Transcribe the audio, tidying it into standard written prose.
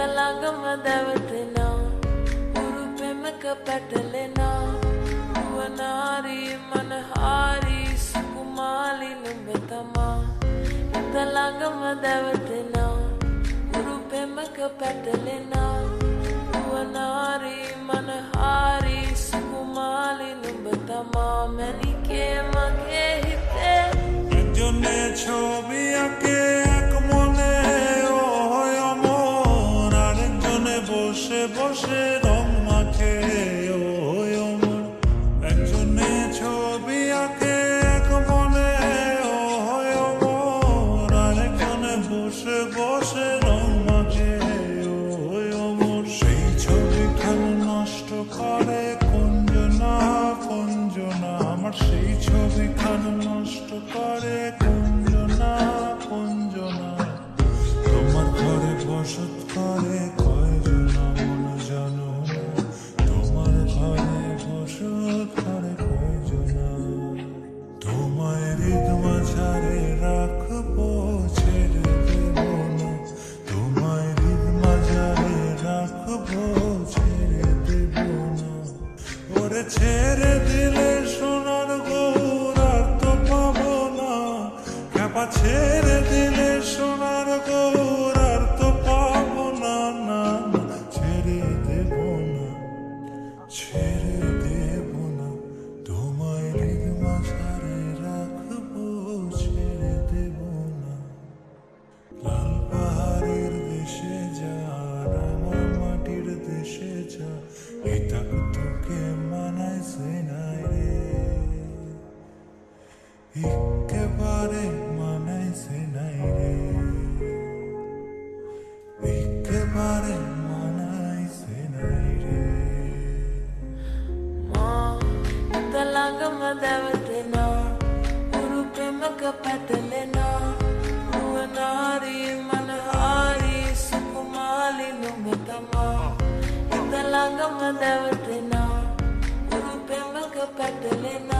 Talagamadawatina, Urupemaka Patalena, Uanari Manahari, Sukumali Lumbetama, Talagamadawatina, Urupemaka Patalena, Uanari Manahari, Sukumali Lumbetama, Manike Magehite, Jone Chobiake. বসে রং মাখে ওই অমর একজনে ছবি আঁকে এক মনে ওই অমর আরেকজনে বসে বসে রং মাখে ওই অমর সেই ছবিখান নষ্ট করে কুঞ্জনা কুঞ্জনা আমার সেই ছবিখান নষ্ট করে কুঞ্জনা কুঞ্জনা তোমার ঘরে বসত করে ছেড়ে দিলে সোনার গৌর আর তো পাবো না খ্যাপা ছেড়ে দিলে সোনার গৌর আর তো পাবো না না ছেড়ে দেব না ছেড়ে দেব না তোমায় হৃদ মাঝারে রাখবো ছেড়ে দেব না লাল পাহাড়ের দেশে যা আমার মাটির দেশে যা এটা তোকে একেবারে মানাইছে নাই রে একেবারে মানাইছে নাই রে Ma Talagamadawatina, Urupemaka Patalena, Uanari Manahari, Sukumali Lumbetama, Talagamadawatina, Urupemaka Patalena.